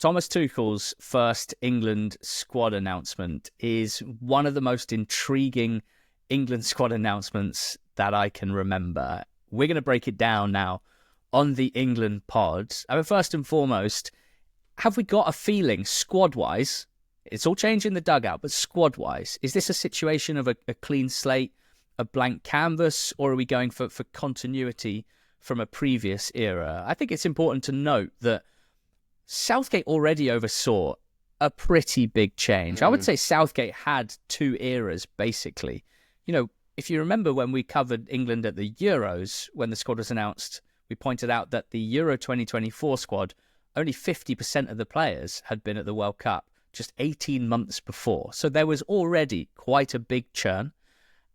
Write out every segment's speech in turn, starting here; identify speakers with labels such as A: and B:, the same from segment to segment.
A: Thomas Tuchel's first England squad announcement is one of the most intriguing England squad announcements that I can remember. We're going to break it down now on the England pod. I mean, first and foremost, have we got a feeling squad-wise, it's all changing the dugout, but squad-wise, is this a situation of a clean slate, a blank canvas, or are we going for continuity from a previous era? I think it's important to note that Southgate already oversaw a pretty big change. I would say Southgate had two eras, basically. You know, if you remember when we covered England at the Euros, when the squad was announced, we pointed out that the Euro 2024 squad, only 50% of the players had been at the World Cup just 18 months before. So there was already quite a big churn.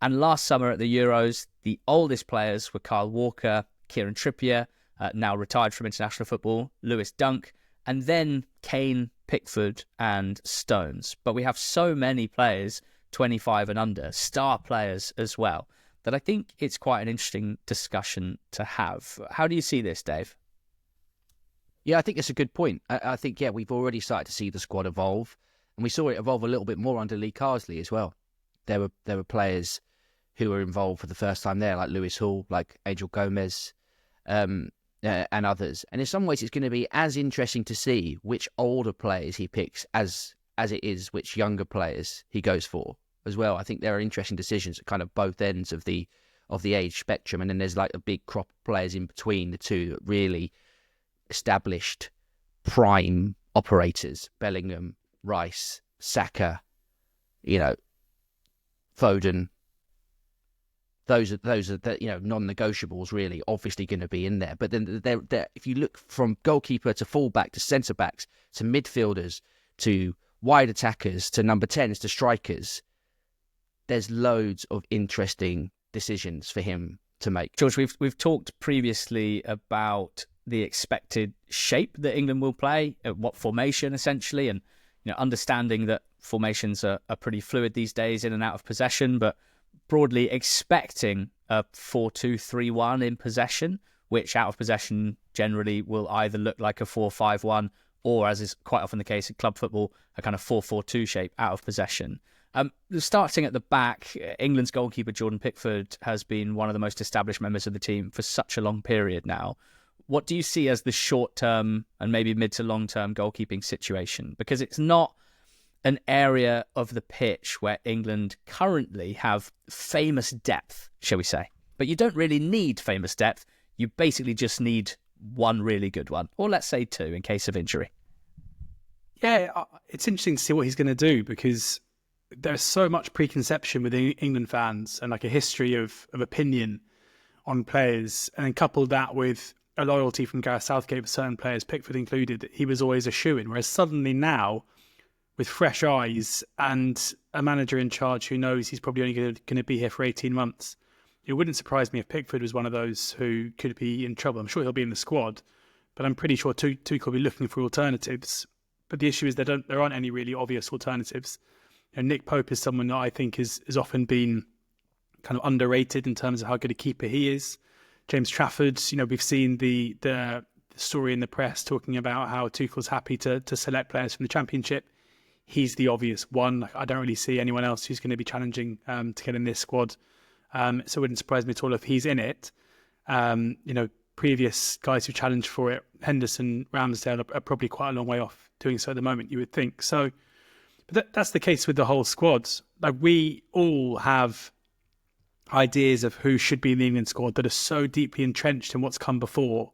A: And last summer at the Euros, the oldest players were Kyle Walker, Kieran Trippier, now retired from international football, Lewis Dunk, and then Kane, Pickford and Stones. But we have so many players, 25 and under, star players as well, that I think it's quite an interesting discussion to have. How do you see this, Dave?
B: Yeah, I think it's a good point. I think, we've already started to see the squad evolve, and we saw it evolve a little bit more under Lee Carsley as well. There were players who were involved for the first time there, like Lewis Hall, like Angel Gomez, and others. And in some ways, it's going to be as interesting to see which older players he picks as it is which younger players he goes for as well. I think there are interesting decisions at kind of both ends of the age spectrum, and then there's like a big crop of players in between the two that really established prime operators: Bellingham, Rice, Saka, Foden. Those are the, non-negotiables really, obviously going to be in there. But then if you look from goalkeeper to fullback to centre backs to midfielders to wide attackers to number 10s to strikers, there's loads of interesting decisions for him to make.
A: George, we've talked previously about the expected shape that England will play, what formation essentially, and understanding that formations are pretty fluid these days, in and out of possession, but broadly expecting a 4-2-3-1 in possession, which out of possession generally will either look like a 4-5-1 or, as is quite often the case in club football, a kind of 4-4-2 shape out of possession. Starting at the back, England's goalkeeper Jordan Pickford has been one of the most established members of the team for such a long period now. What do you see as the short-term and maybe mid to long-term goalkeeping situation? Because it's not an area of the pitch where England currently have famous depth, shall we say. But you don't really need famous depth. You basically just need one really good one, or let's say two in case of injury.
C: Yeah, it's interesting to see what he's going to do, because there's so much preconception with England fans and like a history of opinion on players, and then coupled that with a loyalty from Gareth Southgate for certain players, Pickford included, that he was always a shoo-in. Whereas suddenly now, with fresh eyes and a manager in charge who knows he's probably only going to be here for 18 months, it wouldn't surprise me if Pickford was one of those who could be in trouble. I'm sure he'll be in the squad, but I'm pretty sure Tuchel will be looking for alternatives. But the issue is there aren't any really obvious alternatives. Nick Pope is someone that I think has often been kind of underrated in terms of how good a keeper he is. James Trafford, we've seen the story in the press talking about how Tuchel's happy to select players from the Championship. He's the obvious one. I don't really see anyone else who's going to be challenging to get in this squad. So it wouldn't surprise me at all if he's in it. Previous guys who challenged for it, Henderson, Ramsdale, are probably quite a long way off doing so at the moment, you would think. So, but that's the case with the whole squad. Like, we all have ideas of who should be in the England squad that are so deeply entrenched in what's come before.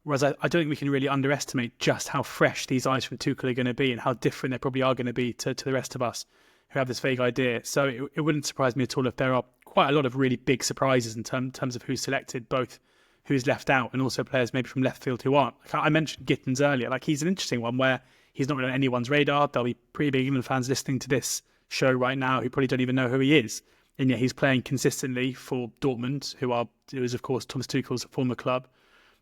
C: Whereas I don't think we can really underestimate just how fresh these eyes from Tuchel are going to be and how different they probably are going to be to the rest of us who have this vague idea. So it wouldn't surprise me at all if there are quite a lot of really big surprises in terms of who's selected, both who's left out and also players maybe from left field who aren't. Like I mentioned Gittins earlier. Like, he's an interesting one where he's not really on anyone's radar. There'll be pretty big England fans listening to this show right now who probably don't even know who he is. And yet he's playing consistently for Dortmund, who is of course Thomas Tuchel's former club.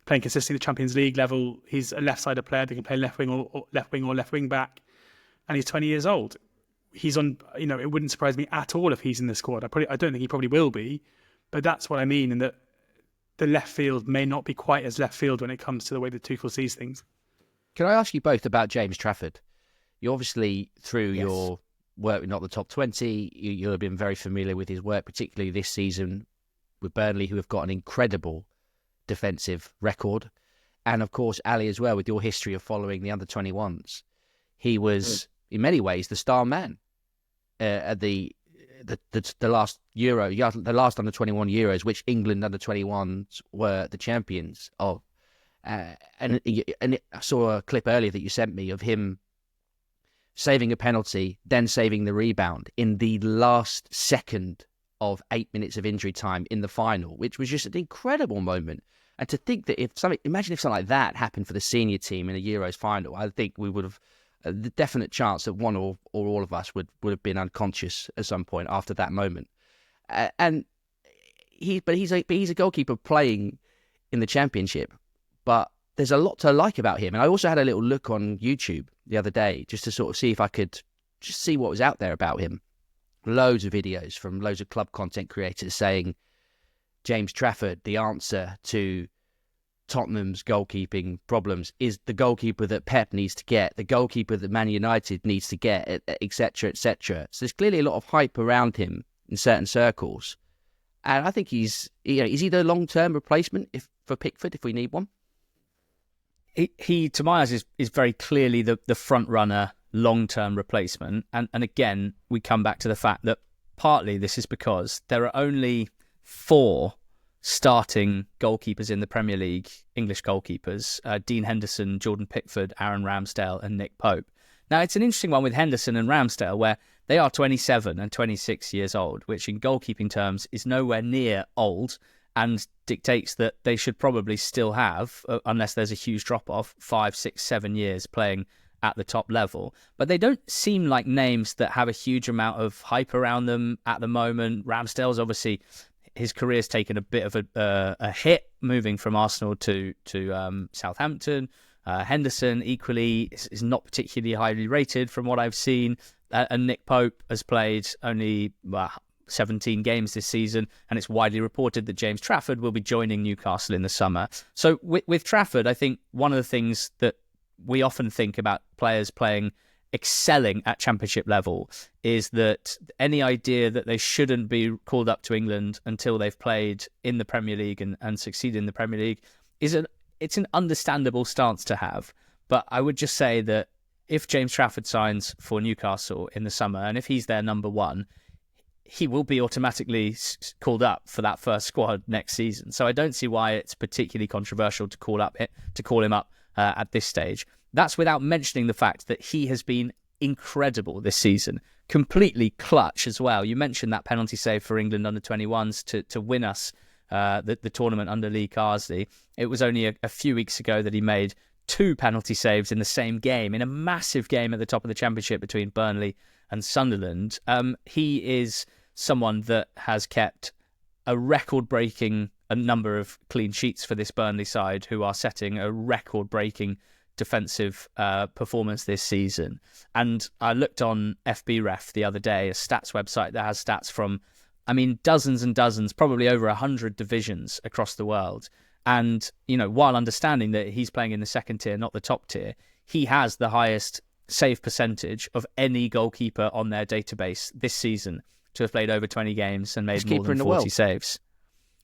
C: Playing consistently at the Champions League level. He's a left-sided player that can play left wing or left wing back, and he's 20 years old. He's on. It wouldn't surprise me at all if he's in the squad. I don't think he probably will be, but that's what I mean. In that the left field may not be quite as left field when it comes to the way that Tuchel sees things.
B: Can I ask you both about James Trafford? You obviously, through
A: Yes.
B: your work with Not the Top 20, you'll have been very familiar with his work, particularly this season with Burnley, who have got an incredible defensive record. And of course, Ali as well, with your history of following the under-21s. He was, in many ways, the star man at the last Euro, the last under-21 Euros, which England under-21s were the champions of. And I saw a clip earlier that you sent me of him saving a penalty, then saving the rebound in the last second of 8 minutes of injury time in the final, which was just an incredible moment. And to think that imagine if something like that happened for the senior team in a Euros final, I think we would have the definite chance that one or all of us would have been unconscious at some point after that moment. And he's a goalkeeper playing in the Championship, but there's a lot to like about him. And I also had a little look on YouTube the other day just to sort of see if I could just see what was out there about him. Loads of videos from loads of club content creators saying James Trafford, the answer to Tottenham's goalkeeping problems, is the goalkeeper that Pep needs to get, the goalkeeper that Man United needs to get, etc., etc. So there's clearly a lot of hype around him in certain circles. And I think is he the long-term replacement for Pickford if we need one?
A: He to my eyes, is very clearly the front-runner long-term replacement. And again, we come back to the fact that partly this is because there are only 4 starting goalkeepers in the Premier League, English goalkeepers, Dean Henderson, Jordan Pickford, Aaron Ramsdale and Nick Pope. Now, it's an interesting one with Henderson and Ramsdale where they are 27 and 26 years old, which in goalkeeping terms is nowhere near old and dictates that they should probably still have, unless there's a huge drop-off, 5, 6, 7 years playing at the top level. But they don't seem like names that have a huge amount of hype around them at the moment. Ramsdale's obviously, his career's taken a bit of a hit moving from Arsenal to Southampton. Henderson equally is not particularly highly rated from what I've seen. And Nick Pope has played only 17 games this season, and it's widely reported that James Trafford will be joining Newcastle in the summer. So with Trafford, I think one of the things that we often think about players excelling at Championship level is that any idea that they shouldn't be called up to England until they've played in the Premier League and succeeded in the Premier League it's an understandable stance to have. But I would just say that if James Trafford signs for Newcastle in the summer, and if he's their number one, he will be automatically called up for that first squad next season. So I don't see why it's particularly controversial to call him up at this stage. That's without mentioning the fact that he has been incredible this season, completely clutch as well. You mentioned that penalty save for England under-21s to win us the tournament under Lee Carsley. It was only a few weeks ago that he made 2 penalty saves in the same game, in a massive game at the top of the Championship between Burnley and Sunderland. He is someone that has kept a record-breaking number of clean sheets for this Burnley side, who are setting a record-breaking defensive performance this season. And I looked on FBref the other day, a stats website that has stats from, dozens and dozens, probably over 100 divisions across the world. And, while understanding that he's playing in the second tier, not the top tier, he has the highest save percentage of any goalkeeper on their database this season to have played over 20 games and made more than 40 saves.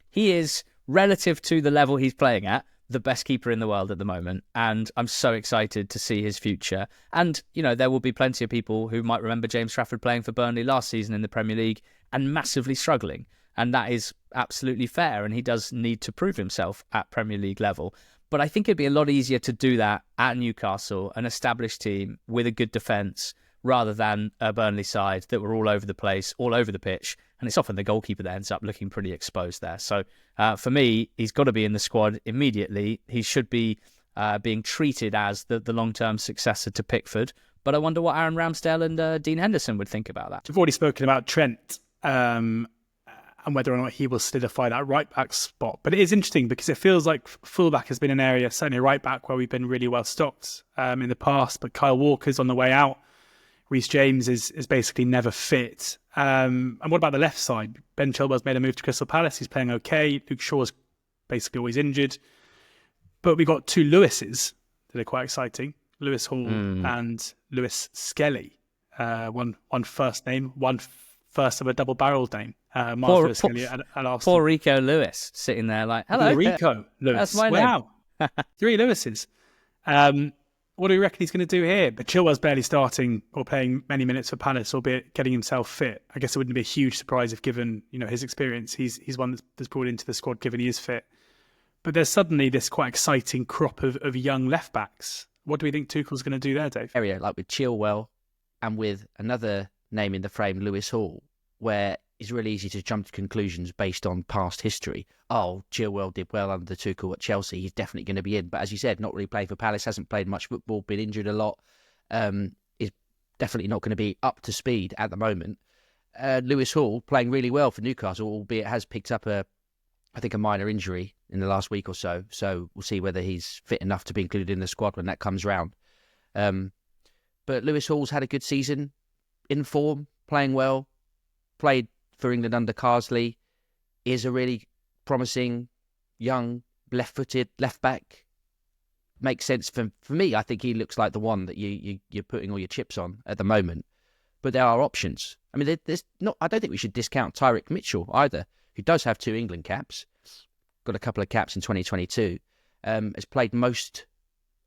A: He is, relative to the level he's playing at, the best keeper in the world at the moment. And I'm so excited to see his future. And, there will be plenty of people who might remember James Trafford playing for Burnley last season in the Premier League and massively struggling. And that is absolutely fair. And he does need to prove himself at Premier League level. But I think it'd be a lot easier to do that at Newcastle, an established team with a good defence, rather than a Burnley side that were all over the place, all over the pitch. And it's often the goalkeeper that ends up looking pretty exposed there. So for me, he's got to be in the squad immediately. He should be being treated as the long-term successor to Pickford. But I wonder what Aaron Ramsdale and Dean Henderson would think about that.
C: We've already spoken about Trent and whether or not he will solidify that right-back spot. But it is interesting because it feels like fullback has been an area, certainly right-back, where we've been really well stocked in the past. But Kyle Walker's on the way out. Reece James is basically never fit. And what about the left side? Ben Chilwell's made a move to Crystal Palace. He's playing okay. Luke Shaw's basically always injured. But we got 2 Lewises that are quite exciting. Lewis Hall and Lewis Skelly. One first name, one first of a double-barreled name. Miles Lewis Skelly at Arsenal.
A: Poor Rico Lewis sitting there like, hello.
C: Rico Lewis.
A: That's my
C: name.
A: Wow.
C: 3 Lewises. What do you reckon he's going to do here? But Chilwell's barely starting or playing many minutes for Palace, albeit getting himself fit. I guess it wouldn't be a huge surprise if, given his experience, he's one that's brought into the squad, given he is fit. But there's suddenly this quite exciting crop of young left backs. What do we think Tuchel's going to do there, Dave?
B: Area like with Chilwell and with another name in the frame, Lewis Hall, where it's really easy to jump to conclusions based on past history. Oh, Chilwell did well under Tuchel at Chelsea. He's definitely going to be in. But as you said, not really played for Palace, hasn't played much football, been injured a lot. Is definitely not going to be up to speed at the moment. Lewis Hall playing really well for Newcastle, albeit has picked up a minor injury in the last week or so. So we'll see whether he's fit enough to be included in the squad when that comes round. But Lewis Hall's had a good season, in form, playing well, played for England under Carsley, is a really promising, young, left-footed left-back. Makes sense for me. I think he looks like the one that you're putting all your chips on at the moment. But there are options. I mean, there's not. I don't think we should discount Tyrick Mitchell either, who does have 2 England caps, got a couple of caps in 2022, has played most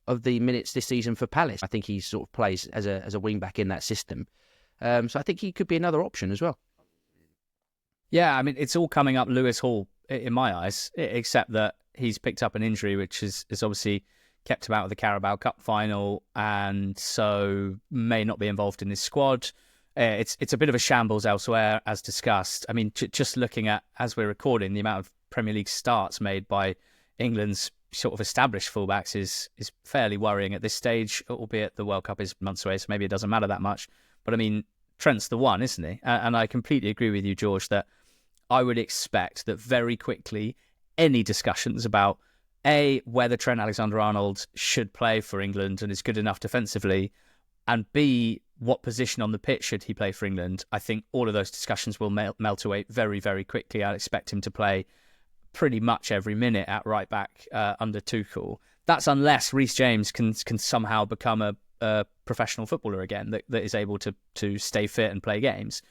B: of the minutes this season for Palace. I think he sort of plays as a wing-back in that system. So I think he could be another option as well.
A: Yeah, I mean, it's all coming up Lewis Hall in my eyes, except that he's picked up an injury, which is obviously kept him out of the Carabao Cup final, and so may not be involved in this squad. It's a bit of a shambles elsewhere, as discussed. I mean, just looking at, as we're recording, the amount of Premier League starts made by England's sort of established fullbacks is fairly worrying at this stage, albeit the World Cup is months away, so maybe it doesn't matter that much. But I mean, Trent's the one, isn't he? And I completely agree with you, George, that I would expect that very quickly any discussions about A, whether Trent Alexander-Arnold should play for England and is good enough defensively, and B, what position on the pitch should he play for England, I think all of those discussions will melt away very, very quickly. I'd expect him to play pretty much every minute at right back under Tuchel. That's unless Reece James can somehow become a professional footballer again that is able to stay fit and play games,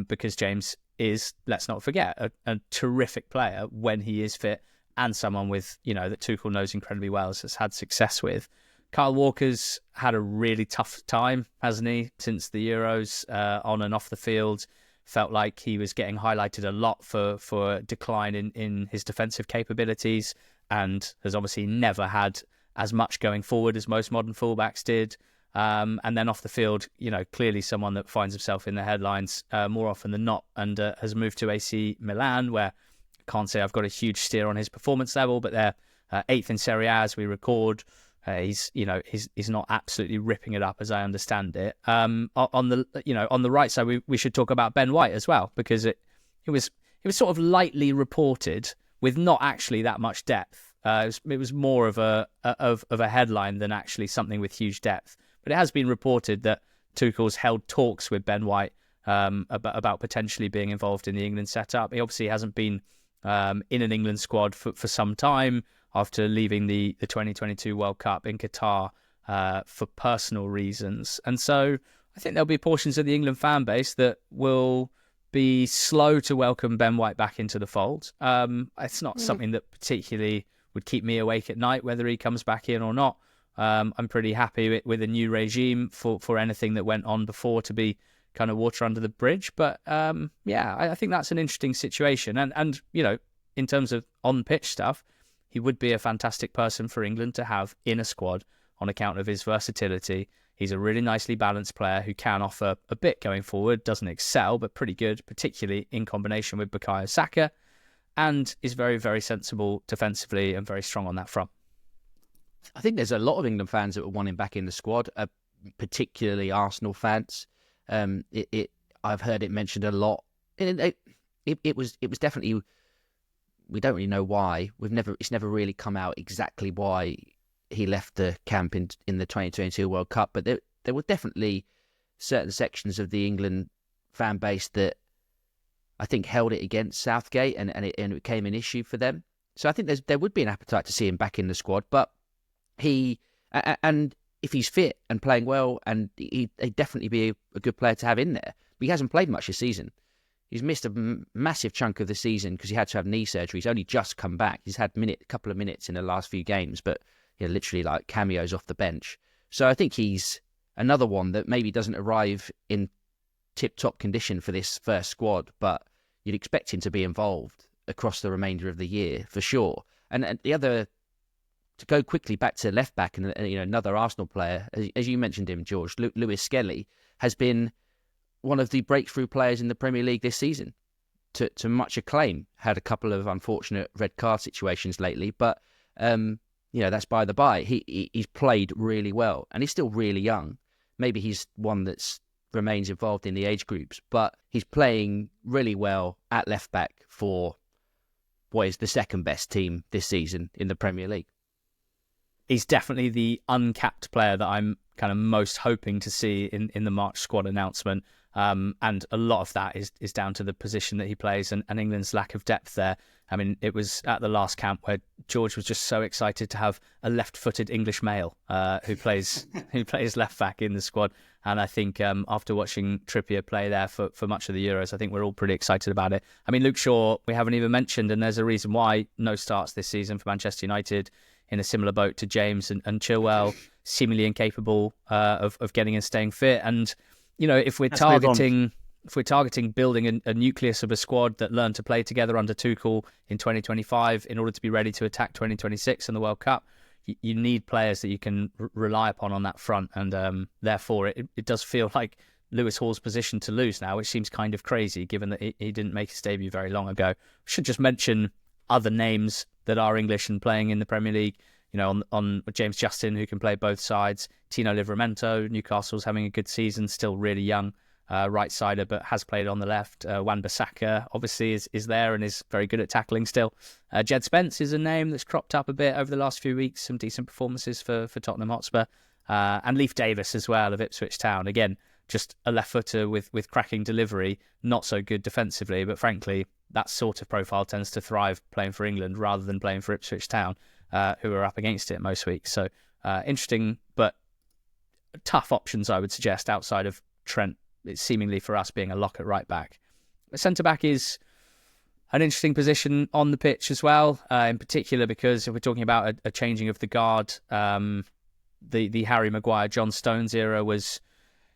A: because James is, let's not forget, a terrific player when he is fit, and someone with that Tuchel knows incredibly well, has had success with. Kyle Walker's had a really tough time, hasn't he, since the Euros, on and off the field. Felt like he was getting highlighted a lot for decline in his defensive capabilities, and has obviously never had as much going forward as most modern fullbacks did. And then off the field, clearly someone that finds himself in the headlines more often than not, and has moved to AC Milan, where I can't say I've got a huge steer on his performance level, but they're 8th in Serie A as we record. He's not absolutely ripping it up, as I understand it. On the right side, we should talk about Ben White as well, because it was sort of lightly reported with not actually that much depth. It was more of a headline than actually something with huge depth. But it has been reported that Tuchel's held talks with Ben White about potentially being involved in the England setup. He obviously hasn't been in an England squad for some time after leaving the 2022 World Cup in Qatar for personal reasons. And so I think there'll be portions of the England fan base that will be slow to welcome Ben White back into the fold. It's not something that particularly would keep me awake at night, whether he comes back in or not. I'm pretty happy with a new regime for anything that went on before to be kind of water under the bridge. But I think that's an interesting situation. And in terms of on-pitch stuff, he would be a fantastic person for England to have in a squad on account of his versatility. He's a really nicely balanced player who can offer a bit going forward, doesn't excel, but pretty good, particularly in combination with Bukayo Saka, and is very, very sensible defensively and very strong on that front.
B: I think there's a lot of England fans that would want him back in the squad, particularly Arsenal fans. I've heard it mentioned a lot. It was definitely. We don't really know why. It's never really come out exactly why he left the camp in the 2022 World Cup. But there were definitely certain sections of the England fan base that I think held it against Southgate, and it became an issue for them. So I think there would be an appetite to see him back in the squad. But he, and if he's fit and playing well, and he'd definitely be a good player to have in there. But he hasn't played much this season. He's missed a massive chunk of the season because he had to have knee surgery. He's only just come back. He's had a couple of minutes in the last few games, but literally like cameos off the bench. So I think he's another one that maybe doesn't arrive in tip-top condition for this first squad, but you'd expect him to be involved across the remainder of the year for sure. And the other, to go quickly back to left back, and another Arsenal player, as you mentioned him, George, Lewis Skelly, has been one of the breakthrough players in the Premier League this season, to much acclaim. Had a couple of unfortunate red card situations lately, but that's by the by. He's played really well, and he's still really young. Maybe he's one that's remains involved in the age groups, but he's playing really well at left back for what is the second best team this season in the Premier League.
A: He's definitely the uncapped player that I'm kind of most hoping to see in the March squad announcement. And a lot of that is down to the position that he plays and England's lack of depth there. I mean, it was at the last camp where George was just so excited to have a left-footed English male who plays left back in the squad. And I think after watching Trippier play there for much of the Euros, I think we're all pretty excited about it. I mean, Luke Shaw, we haven't even mentioned, and there's a reason why no starts this season for Manchester United, in a similar boat to James and Chilwell, seemingly incapable of getting and staying fit. And if we're targeting building a nucleus of a squad that learned to play together under Tuchel in 2025 in order to be ready to attack 2026 and the World Cup, you need players that you can rely upon on that front. And therefore, it does feel like Lewis Hall's position to lose now, which seems kind of crazy given that he didn't make his debut very long ago. We should just mention other names that are English and playing in the Premier League. On James Justin, who can play both sides. Tino Livramento, Newcastle's having a good season, still really young, right-sider, but has played on the left. Wan-Bissaka, obviously, is there and is very good at tackling still. Jed Spence is a name that's cropped up a bit over the last few weeks, some decent performances for Tottenham Hotspur. And Leif Davis as well of Ipswich Town. Again, just a left-footer with cracking delivery, not so good defensively, but frankly, that sort of profile tends to thrive playing for England rather than playing for Ipswich Town, who are up against it most weeks. So interesting, but tough options, I would suggest, outside of Trent. It's seemingly for us being a lock at right back. Centre-back is an interesting position on the pitch as well, in particular because if we're talking about a changing of the guard, the Harry Maguire, John Stones era was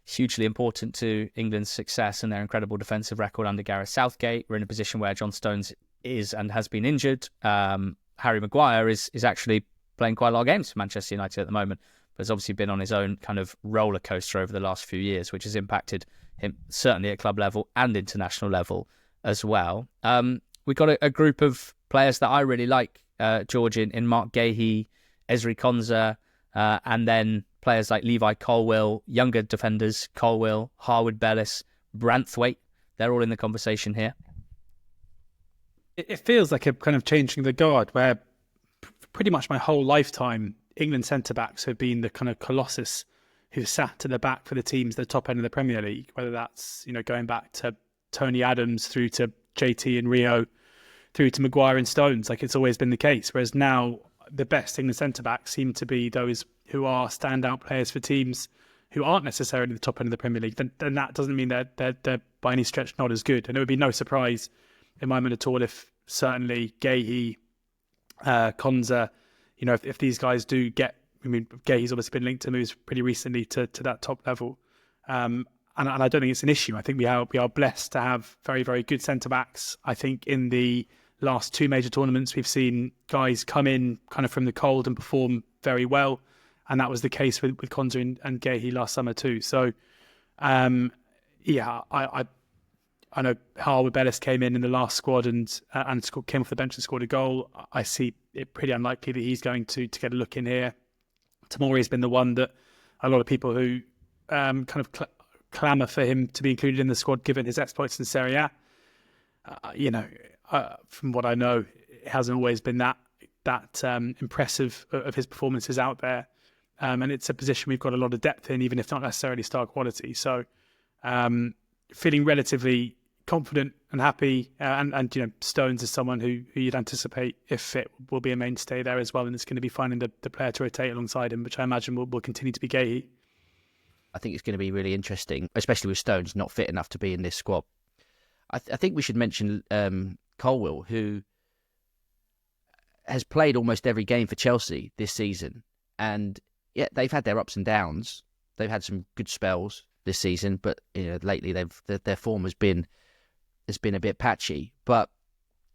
A: hugely important to England's success and their incredible defensive record under Gareth Southgate. We're in a position where John Stones is and has been injured. Harry Maguire is actually playing quite a lot of games for Manchester United at the moment, but has obviously been on his own kind of roller coaster over the last few years, which has impacted him certainly at club level and international level as well. We've got a group of players that I really like, George, in Mark Gahey, Ezri Konsa, and then players like Levi Colwill, younger defenders, Colwill, Harwood Bellis, Branthwaite. They're all in the conversation here.
C: It feels like a kind of changing the guard where pretty much my whole lifetime, England centre-backs have been the kind of colossus who sat at the back for the teams at the top end of the Premier League, whether that's, going back to Tony Adams through to JT and Rio, through to Maguire and Stones. Like, it's always been the case. Whereas now the best England centre-backs seem to be those who are standout players for teams who aren't necessarily the top end of the Premier League. Then that doesn't mean they're by any stretch not as good. And it would be no surprise in my mind at all if certainly Gahey, Konsa, if these guys do get, Gahey's obviously been linked to moves pretty recently to that top level. And I don't think it's an issue. I think we are blessed to have very, very good centre-backs. I think in the last two major tournaments, we've seen guys come in kind of from the cold and perform very well. And that was the case with Konsa and Gahey last summer too. So, I know Harwood Bellis came in the last squad and came off the bench and scored a goal. I see it pretty unlikely that he's going to get a look in here. Tomori's been the one that a lot of people who kind of clamour for him to be included in the squad given his exploits in Serie A. From what I know, it hasn't always been that impressive of his performances out there. And it's a position we've got a lot of depth in, even if not necessarily star quality. So feeling relatively confident and happy. And Stones is someone who you'd anticipate, if fit, will be a mainstay there as well. And it's going to be finding the player to rotate alongside him, which I imagine will continue to be Gahey.
B: I think it's going to be really interesting, especially with Stones not fit enough to be in this squad. I think we should mention Colwill, who has played almost every game for Chelsea this season. And yeah, they've had their ups and downs. They've had some good spells this season, but lately their form has been a bit patchy. But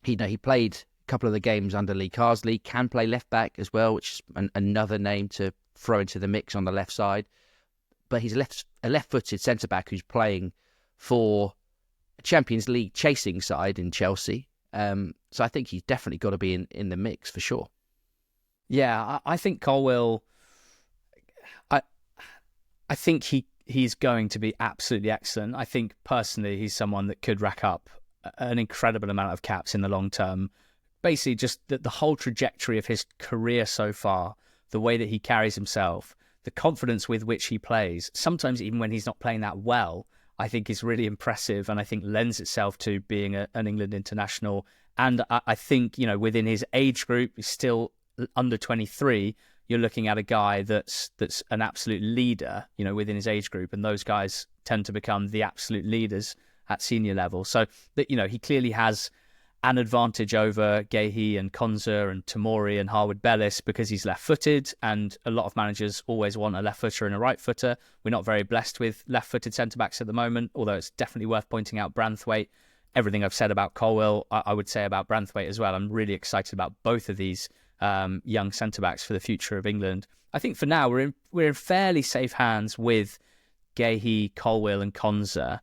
B: he played a couple of the games under Lee Carsley, can play left back as well, which is another name to throw into the mix on the left side. But he's a left-footed centre back who's playing for a Champions League chasing side in Chelsea. So I think he's definitely got to be in the mix for sure.
A: Yeah, I think Colwill. I think he's going to be absolutely excellent. I think personally he's someone that could rack up an incredible amount of caps in the long term. Basically, just the whole trajectory of his career so far, the way that he carries himself, the confidence with which he plays, sometimes even when he's not playing that well, I think is really impressive, and I think lends itself to being an England international. And I think, within his age group, he's still under 23. You're looking at a guy that's an absolute leader, within his age group, and those guys tend to become the absolute leaders at senior level. So that he clearly has an advantage over Gahey and Konza and Tomori and Harwood-Bellis because he's left-footed, and a lot of managers always want a left-footer and a right-footer. We're not very blessed with left-footed centre-backs at the moment, although it's definitely worth pointing out Branthwaite. Everything I've said about Colwill, I would say about Branthwaite as well. I'm really excited about both of these young centre-backs for the future of England. I think for now we're in fairly safe hands with Gahey, Colwill and Konza.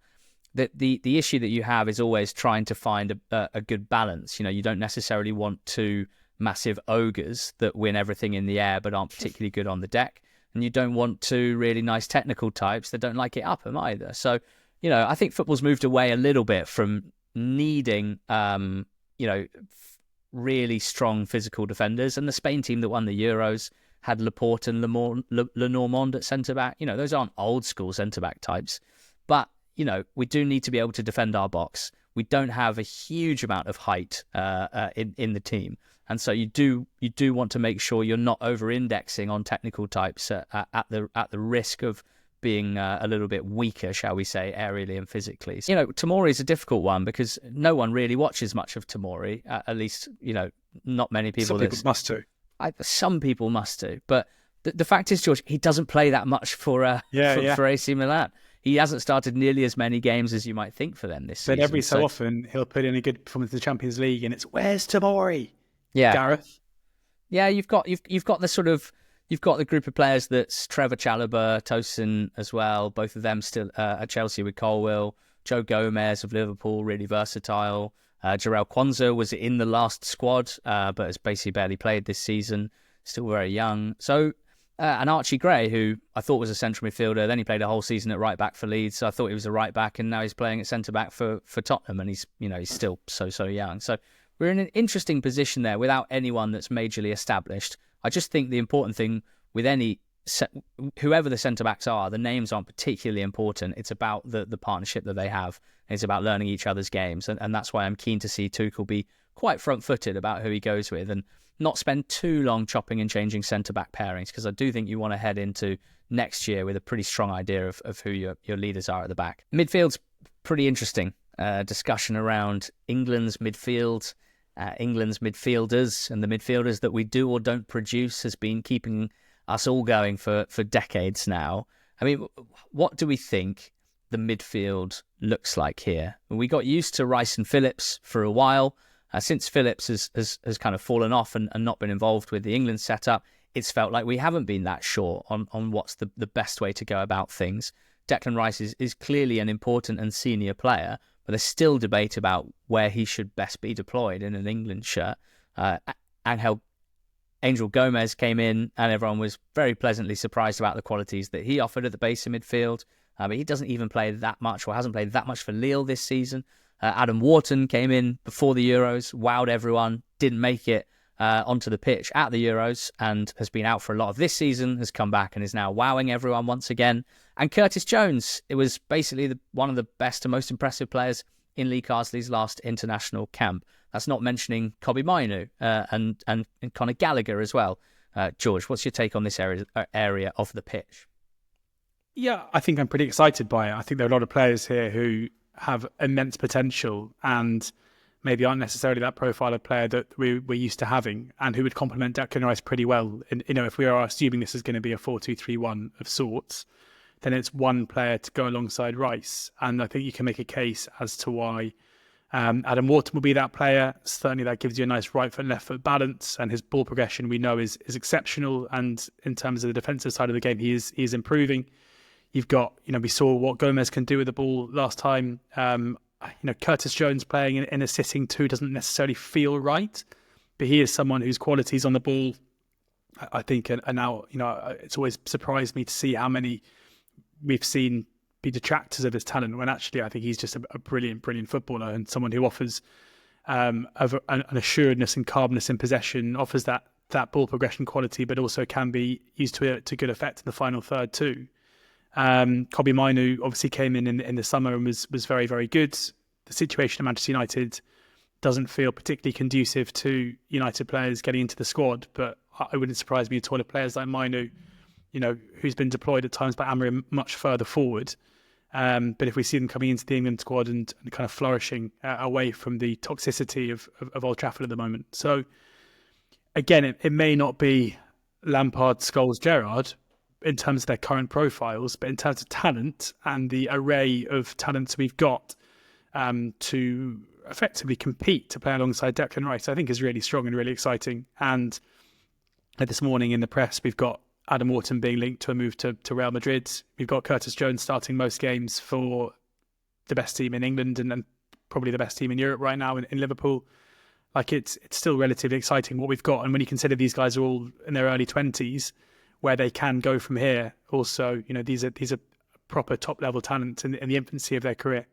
A: The issue that you have is always trying to find a good balance. You don't necessarily want two massive ogres that win everything in the air but aren't particularly good on the deck. And you don't want two really nice technical types that don't like it up them either. So, I think football's moved away a little bit from needing, really strong physical defenders. And the Spain team that won the Euros had Laporte and Lenormand at centre-back. Those aren't old-school centre-back types. But we do need to be able to defend our box. We don't have a huge amount of height in the team, and so you do want to make sure you're not over-indexing on technical types at the risk of being a little bit weaker, shall we say, aerially and physically. Tomori is a difficult one because no one really watches much of Tomori. At least not many people.
C: Some people must do.
A: Some people must do, but the fact is, George, he doesn't play that much for AC Milan. He hasn't started nearly as many games as you might think for them this season.
C: But every so often, he'll put in a good performance in the Champions League, and it's, where's Tomori?
A: Yeah,
C: Gareth.
A: Yeah, you've got the group of players that's Trevor Chalobah, Tosin as well. Both of them still at Chelsea with Colwill. Joe Gomez of Liverpool, really versatile. Jarell Quansah was in the last squad, but has basically barely played this season. Still very young. So. And Archie Gray, who I thought was a central midfielder, then he played a whole season at right back for Leeds, so I thought he was a right back, and now he's playing at centre back for Tottenham, and he's still so young. So we're in an interesting position there without anyone that's majorly established. I just think the important thing with whoever the centre backs are, the names aren't particularly important. It's about the partnership that they have. It's about learning each other's games, and that's why I'm keen to see Tuchel be quite front-footed about who he goes with and not spend too long chopping and changing centre-back pairings, because I do think you want to head into next year with a pretty strong idea of who your leaders are at the back. Midfield's pretty interesting. Discussion around England's midfield, England's midfielders, and the midfielders that we do or don't produce has been keeping us all going for decades now. I mean, what do we think the midfield looks like here? We got used to Rice and Phillips for a while. Since Phillips has kind of fallen off and not been involved with the England setup, it's felt like we haven't been that sure on what's the best way to go about things. Declan Rice is clearly an important and senior player, but there's still debate about where he should best be deployed in an England shirt. Angel Gomez came in and everyone was very pleasantly surprised about the qualities that he offered at the base of midfield. But he doesn't even play that much or hasn't played that much for Lille this season. Adam Wharton came in before the Euros, wowed everyone, didn't make it onto the pitch at the Euros and has been out for a lot of this season, has come back and is now wowing everyone once again. And Curtis Jones, it was basically one of the best and most impressive players in Lee Carsley's last international camp. That's not mentioning Kobbie Mainoo and Conor Gallagher as well. George, what's your take on this area of the pitch?
C: Yeah, I think I'm pretty excited by it. I think there are a lot of players here who have immense potential and maybe aren't necessarily that profile of player that we're used to having, and who would complement Declan Rice pretty well. And, if we are assuming this is going to be a 4-2-3-1 of sorts, then it's one player to go alongside Rice. And I think you can make a case as to why Adam Wharton will be that player. Certainly that gives you a nice right foot, left foot balance, and his ball progression we know is exceptional. And in terms of the defensive side of the game, he is improving. You've got, we saw what Gomez can do with the ball last time. Curtis Jones playing in a sitting two doesn't necessarily feel right, but he is someone whose qualities on the ball, I think, are now, it's always surprised me to see how many we've seen be detractors of his talent, when actually I think he's just a brilliant, brilliant footballer, and someone who offers an assuredness and calmness in possession, offers that ball progression quality, but also can be used to good effect in the final third too. Kobbie Mainoo obviously came in the summer and was very, very good. The situation at Manchester United doesn't feel particularly conducive to United players getting into the squad, but it wouldn't surprise me at all if players like Mainoo, who's been deployed at times by Amorim much further forward. But if we see them coming into the England squad and kind of flourishing away from the toxicity of Old Trafford at the moment. So again, it may not be Lampard, Scholes, Gerrard in terms of their current profiles, but in terms of talent and the array of talents we've got to effectively compete to play alongside Declan Rice, I think is really strong and really exciting. And this morning in the press, we've got Adam Wharton being linked to a move to Real Madrid. We've got Curtis Jones starting most games for the best team in England and probably the best team in Europe right now in Liverpool. Like it's still relatively exciting what we've got. And when you consider these guys are all in their early 20s, where they can go from here, also, these are proper top level talents in the infancy of their career.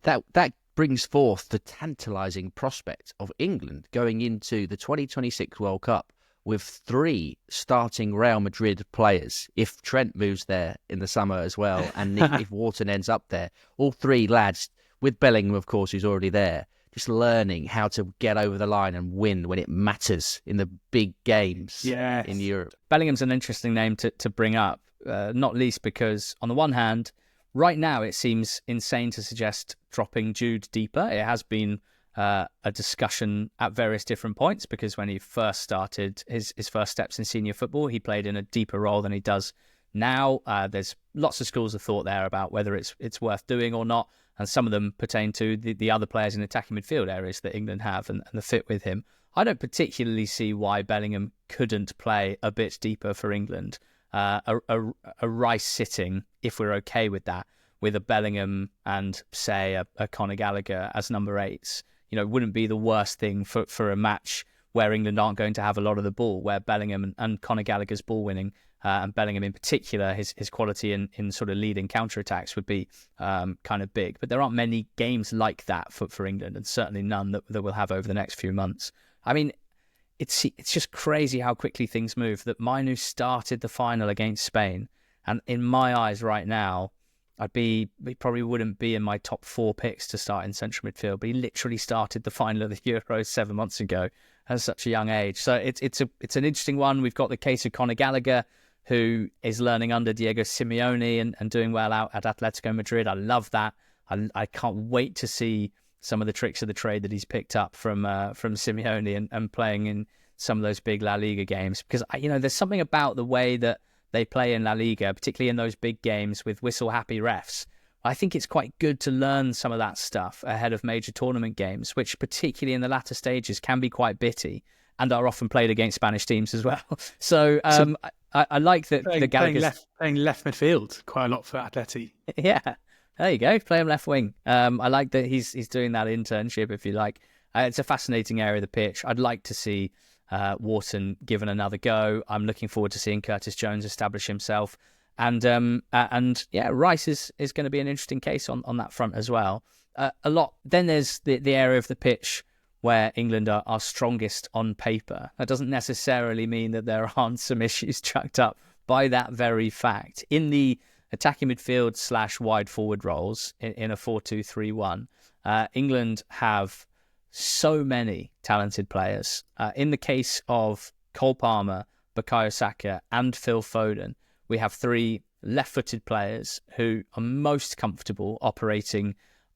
B: That brings forth the tantalising prospect of England going into the 2026 World Cup with 3 starting Real Madrid players, if Trent moves there in the summer as well, and if Wharton ends up there. All 3 lads, with Bellingham, of course, who's already there, just learning how to get over the line and win when it matters in the big games in Europe.
A: Bellingham's an interesting name to bring up, not least because, on the one hand, right now it seems insane to suggest dropping Jude deeper. It has been a discussion at various different points, because when he first started his first steps in senior football, he played in a deeper role than he does now. There's lots of schools of thought there about whether it's worth doing or not, and some of them pertain to the other players in attacking midfield areas that England have and the fit with him. I don't particularly see why Bellingham couldn't play a bit deeper for England. A Rice sitting, if we're okay with that, with a Bellingham and, say, a Conor Gallagher as number 8s, wouldn't be the worst thing for a match where England aren't going to have a lot of the ball, where Bellingham and Conor Gallagher's ball winning, and Bellingham in particular, his quality in sort of leading counter-attacks would be kind of big. But there aren't many games like that for England, and certainly none that we'll have over the next few months. I mean, it's just crazy how quickly things move, that Mainoo started the final against Spain, and in my eyes right now, he probably wouldn't be in my top 4 picks to start in central midfield, but he literally started the final of the Euros 7 months ago at such a young age. So it's an interesting one. We've got the case of Conor Gallagher, who is learning under Diego Simeone and doing well out at Atletico Madrid. I love that. I can't wait to see some of the tricks of the trade that he's picked up from Simeone and playing in some of those big La Liga games. Because, there's something about the way that they play in La Liga, particularly in those big games with whistle-happy refs. I think it's quite good to learn some of that stuff ahead of major tournament games, which particularly in the latter stages can be quite bitty and are often played against Spanish teams as well. So I like that the Gallagher's
C: playing left midfield quite a lot for Atleti.
A: Yeah, there you go. Play him left wing. I like that he's doing that internship, if you like. It's a fascinating area of the pitch. I'd like to see Wharton given another go. I'm looking forward to seeing Curtis Jones establish himself. And Rice is going to be an interesting case on that front as well. A lot. Then there's the area of the pitch where England are strongest on paper. That doesn't necessarily mean that there aren't some issues chucked up by that very fact. In the attacking midfield / wide forward roles in a 4-2-3-1. England have so many talented players. In the case of Cole Palmer, Bukayo Saka and Phil Foden, we have 3 left-footed players who are most comfortable operating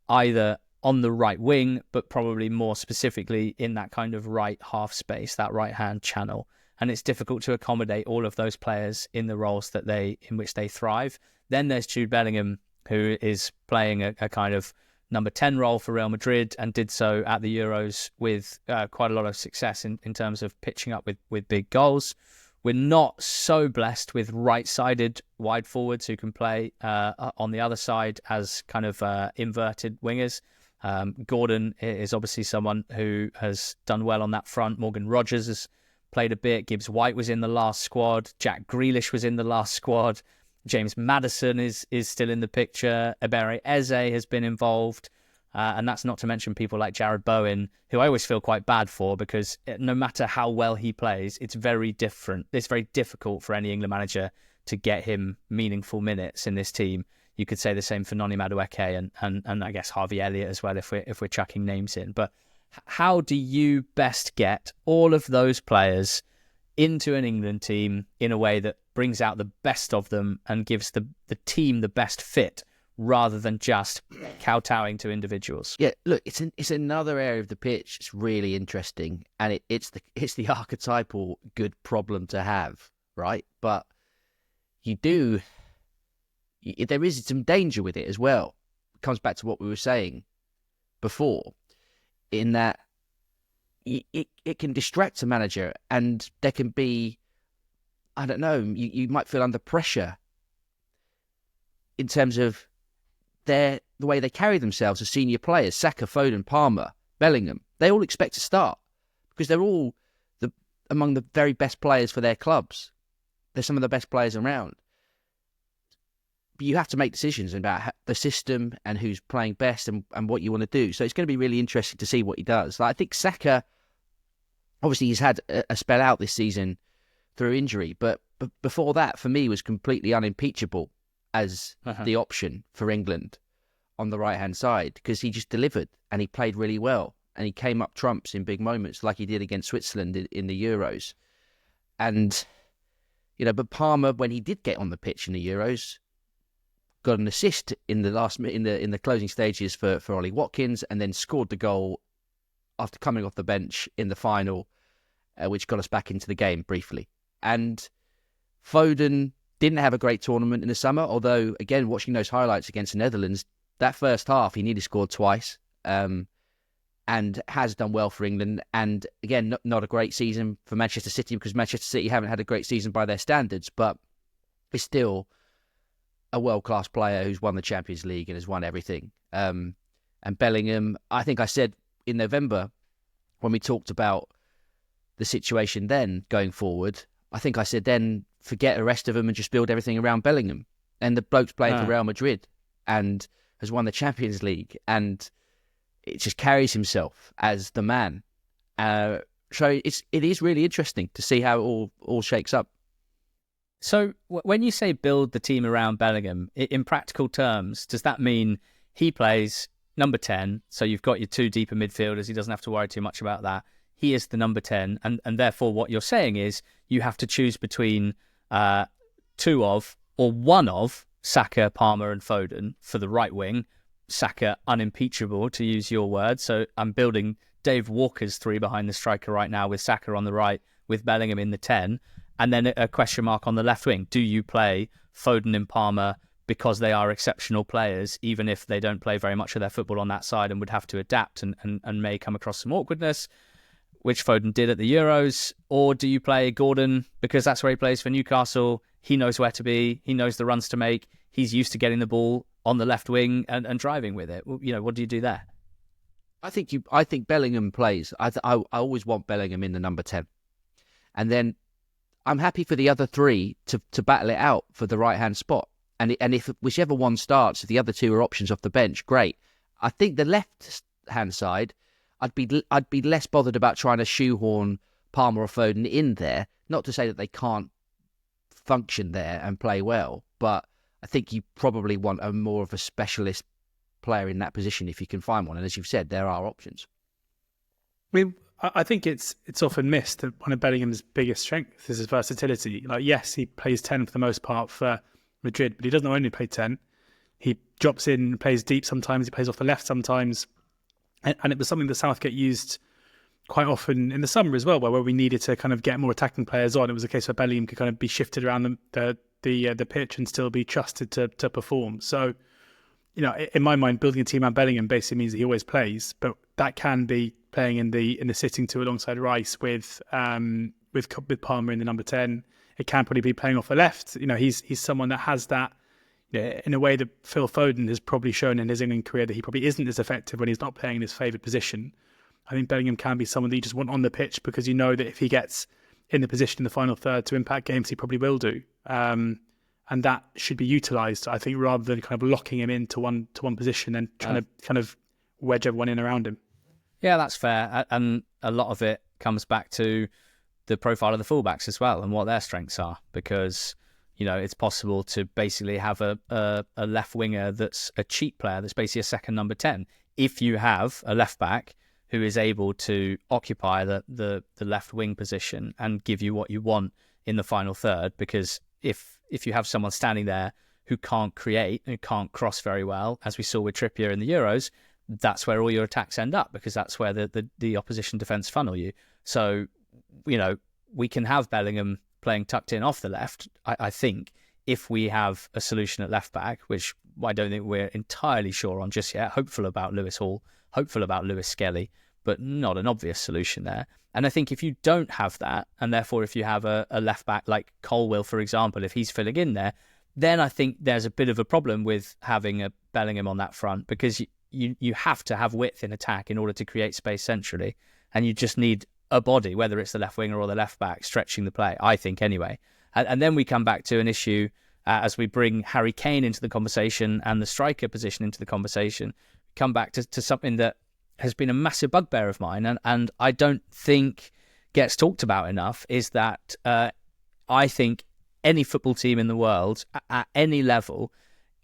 A: either on the right wing, but probably more specifically in that kind of right half space, that right-hand channel. And it's difficult to accommodate all of those players in the roles in which they thrive. Then there's Jude Bellingham, who is playing a kind of number 10 role for Real Madrid and did so at the Euros with quite a lot of success in terms of pitching up with big goals. We're not so blessed with right-sided wide forwards who can play on the other side as kind of inverted wingers. Gordon is obviously someone who has done well on that front. Morgan Rogers has played a bit. Gibbs White was in the last squad. Jack Grealish was in the last squad. James Maddison is still in the picture. Ebere Eze has been involved. And that's not to mention people like Jared Bowen, who I always feel quite bad for, because no matter how well he plays, it's very different. It's very difficult for any England manager to get him meaningful minutes in this team. You could say the same for Noni Madueke and I guess Harvey Elliott as well if we're chucking names in. But how do you best get all of those players into an England team in a way that brings out the best of them and gives the team the best fit, rather than just kowtowing to individuals?
B: Yeah, look, it's another area of the pitch. It's really interesting, and it's the archetypal good problem to have, right? But there is some danger with it as well. It comes back to what we were saying before, in that it can distract a manager, and there can be, I don't know, you might feel under pressure in terms of the way they carry themselves as senior players. Saka, Foden, Palmer, Bellingham, they all expect to start because they're all among the very best players for their clubs. They're some of the best players around. But you have to make decisions about the system and who's playing best and what you want to do. So it's going to be really interesting to see what he does. Like, I think Saka, obviously he's had a spell out this season through injury, but before that, for me, was completely unimpeachable as the option for England on the right-hand side, because he just delivered and he played really well and he came up trumps in big moments like he did against Switzerland in the Euros. And, but Palmer, when he did get on the pitch in the Euros, got an assist in the closing stages for Ollie Watkins, and then scored the goal after coming off the bench in the final, which got us back into the game briefly. And Foden didn't have a great tournament in the summer, although, again, watching those highlights against the Netherlands, that first half, he nearly scored twice, and has done well for England. And, again, not a great season for Manchester City, because Manchester City haven't had a great season by their standards, but is still a world-class player who's won the Champions League and has won everything. And Bellingham, I think I said in November, when we talked about the situation then going forward, I think I said then, forget the rest of them and just build everything around Bellingham. And the bloke's playing for Real Madrid and has won the Champions League, and it just carries himself as the man. So it is really interesting to see how it all shakes up.
A: So when you say build the team around Bellingham, in practical terms, does that mean he plays number 10, so you've got your 2 deeper midfielders, he doesn't have to worry too much about that, he is the number 10, and therefore what you're saying is you have to choose between 2 of or 1 of Saka, Palmer and Foden for the right wing. Saka unimpeachable, to use your word. So I'm building Dave Walker's 3 behind the striker right now, with Saka on the right, with Bellingham in the 10, and then a question mark on the left wing. Do you play Foden and Palmer because they are exceptional players, even if they don't play very much of their football on that side and would have to adapt and may come across some awkwardness, which Foden did at the Euros? Or do you play Gordon because that's where he plays for Newcastle? He knows where to be. He knows the runs to make. He's used to getting the ball on the left wing and driving with it. What do you do there?
B: I think Bellingham plays. I always want Bellingham in the number 10. And then I'm happy for the other 3 to battle it out for the right-hand spot. And if whichever one starts, if the other 2 are options off the bench, great. I think the left-hand side, I'd be less bothered about trying to shoehorn Palmer or Foden in there. Not to say that they can't function there and play well, but I think you probably want a more of a specialist player in that position if you can find one. And as you've said, there are options.
C: I mean, I think it's often missed that one of Bellingham's biggest strengths is his versatility. Like, yes, he plays 10 for the most part for Madrid, but he doesn't only play 10. He drops in, plays deep sometimes, he plays off the left sometimes. And it was something that Southgate used quite often in the summer as well, where we needed to kind of get more attacking players on. It was a case where Bellingham could kind of be shifted around the pitch and still be trusted to perform. So, you know, in my mind, building a team around Bellingham basically means that he always plays, but that can be playing in the sitting two alongside Rice with Palmer in the number 10. It can probably be playing off the left. You know, he's someone that has that, you know, in a way that Phil Foden has probably shown in his England career that he probably isn't as effective when he's not playing in his favoured position. I think Bellingham can be someone that you just want on the pitch because you know that if he gets in the position in the final third to impact games, he probably will do. And that should be utilised, I think, rather than kind of locking him into one position and trying to kind of wedge everyone in around him.
A: Yeah, that's fair. And a lot of it comes back to the profile of the fullbacks as well and what their strengths are. Because, you know, it's possible to basically have a left winger that's a cheap player, that's basically a second number 10. If you have a left back who is able to occupy the left wing position and give you what you want in the final third, because if you have someone standing there who can't create, who can't cross very well, as we saw with Trippier in the Euros, that's where all your attacks end up, because that's where the opposition defence funnel you. So, you know, we can have Bellingham playing tucked in off the left, I think, if we have a solution at left back, which I don't think we're entirely sure on just yet. Hopeful about Lewis Hall, hopeful about Lewis Skelly, but not an obvious solution there. And I think if you don't have that, and therefore if you have a left back like Colwill, for example, if he's filling in there, then I think there's a bit of a problem with having a Bellingham on that front, because you have to have width in attack in order to create space centrally, and you just need a body, whether it's the left winger or the left back, stretching the play, I think anyway. And then we come back to an issue as we bring Harry Kane into the conversation and the striker position into the conversation, come back to something that has been a massive bugbear of mine and I don't think gets talked about enough, is that I think any football team in the world at any level,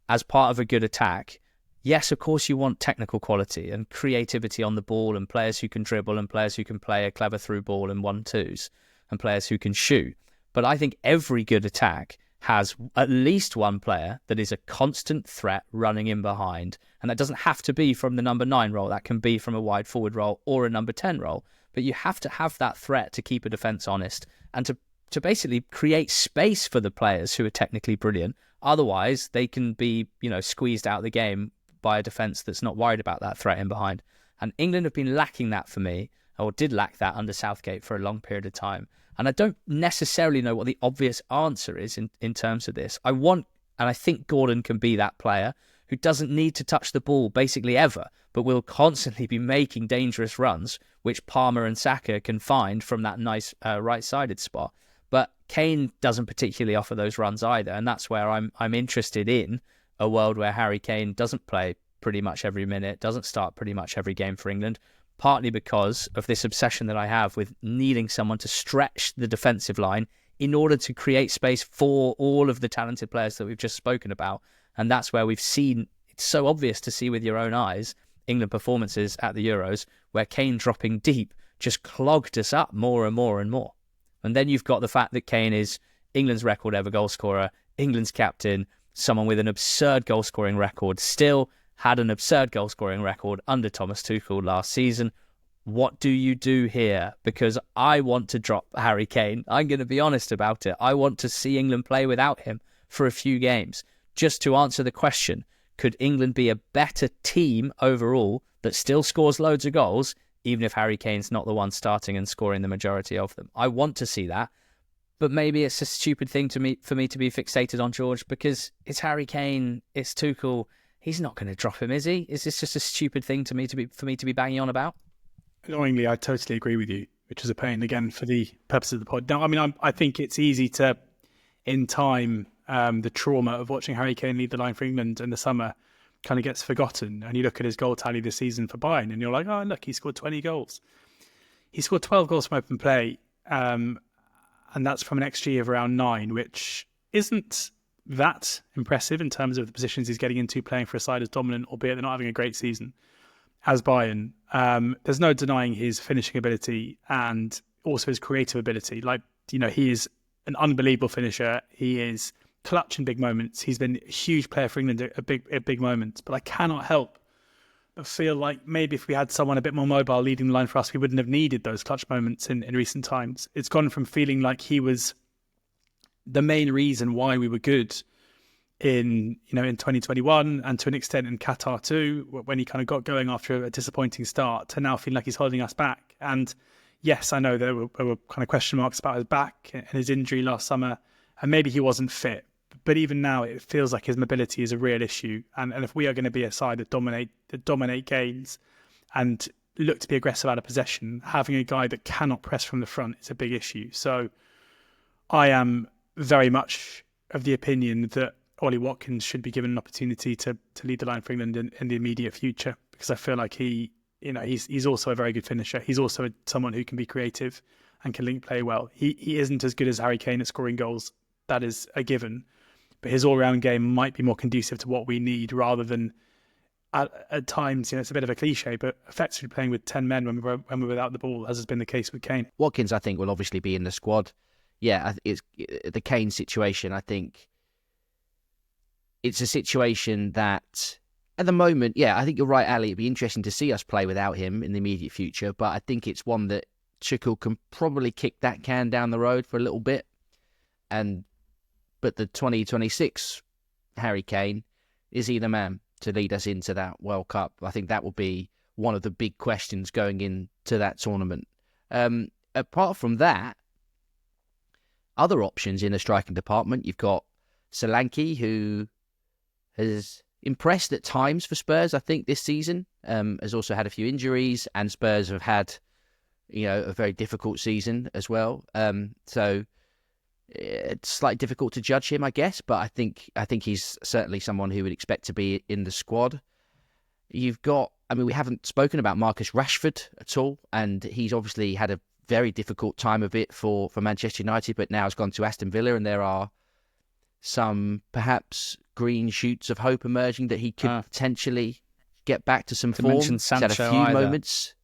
A: as part of a good attack, yes, of course you want technical quality and creativity on the ball and players who can dribble and players who can play a clever through ball and 1-2s and players who can shoot. But I think every good attack has at least one player that is a constant threat running in behind. And that doesn't have to be from the number 9 role. That can be from a wide forward role or a number 10 role. But you have to have that threat to keep a defence honest and to basically create space for the players who are technically brilliant. Otherwise, they can be, you know, squeezed out of the game by a defence that's not worried about that threat in behind. And England have been lacking that for me, or did lack that under Southgate for a long period of time. And I don't necessarily know what the obvious answer is in terms of this. And I think Gordon can be that player who doesn't need to touch the ball basically ever, but will constantly be making dangerous runs, which Palmer and Saka can find from that nice right-sided spot. But Kane doesn't particularly offer those runs either, and that's where I'm interested in a world where Harry Kane doesn't play pretty much every minute, doesn't start pretty much every game for England, partly because of this obsession that I have with needing someone to stretch the defensive line in order to create space for all of the talented players that we've just spoken about. And that's where we've seen, it's so obvious to see with your own eyes, England performances at the Euros, where Kane dropping deep just clogged us up more and more and more. And then you've got the fact that Kane is England's record ever goal scorer, England's captain, someone with an absurd goal scoring record, still had an absurd goal scoring record under Thomas Tuchel last season. What do you do here? Because I want to drop Harry Kane. I'm going to be honest about it. I want to see England play without him for a few games, just to answer the question, could England be a better team overall that still scores loads of goals, even if Harry Kane's not the one starting and scoring the majority of them? I want to see that. But maybe it's a stupid thing for me to be fixated on, George, because it's Harry Kane, it's Tuchel. He's not going to drop him, is he? Is this just a stupid thing for me to be banging on about?
C: Annoyingly, I totally agree with you, which is a pain, again, for the purpose of the pod. Now, I mean, I think it's easy to, in time, the trauma of watching Harry Kane lead the line for England in the summer kind of gets forgotten. And you look at his goal tally this season for Bayern and you're like, oh, look, he scored 20 goals. He scored 12 goals from open play, and that's from an XG of around 9, which isn't that impressive in terms of the positions he's getting into, playing for a side as dominant, albeit they're not having a great season, as Bayern. There's no denying his finishing ability and also his creative ability. Like, he is an unbelievable finisher. He is clutch in big moments. He's been a huge player for England at big moments. But I cannot help but feel like maybe if we had someone a bit more mobile leading the line for us, we wouldn't have needed those clutch moments in recent times. It's gone from feeling like he was the main reason why we were good in 2021 and to an extent in Qatar too, when he kind of got going after a disappointing start, to now feeling like he's holding us back. And yes, I know there were kind of question marks about his back and his injury last summer, and maybe he wasn't fit. But even now, it feels like his mobility is a real issue. And if we are going to be a side that dominate games and look to be aggressive out of possession, having a guy that cannot press from the front is a big issue. So I am very much of the opinion that Ollie Watkins should be given an opportunity to lead the line for England in the immediate future, because I feel like he's also a very good finisher. He's also someone who can be creative and can link play well. He isn't as good as Harry Kane at scoring goals. That is a given. But his all-round game might be more conducive to what we need, rather than at times, it's a bit of a cliche, but effectively playing with 10 men when we're without the ball, as has been the case with Kane.
B: Watkins, I think, will obviously be in the squad. Yeah, it's the Kane situation. I think it's a situation that, at the moment, I think you're right, Ali. It'd be interesting to see us play without him in the immediate future, but I think it's one that Tuchel can probably kick that can down the road for a little bit. But the 2026 Harry Kane, is he the man to lead us into that World Cup? I think that will be one of the big questions going into that tournament. Apart from that, other options in the striking department, you've got Solanke, who has impressed at times for Spurs, I think, this season. Has also had a few injuries, and Spurs have had, a very difficult season as well. So it's slightly difficult to judge him, I guess, but I think he's certainly someone who would expect to be in the squad. You've got, we haven't spoken about Marcus Rashford at all, and he's obviously had a very difficult time of it for Manchester United, but now has gone to Aston Villa, and there are some perhaps green shoots of hope emerging that he could potentially get back to some form. He's had a few moments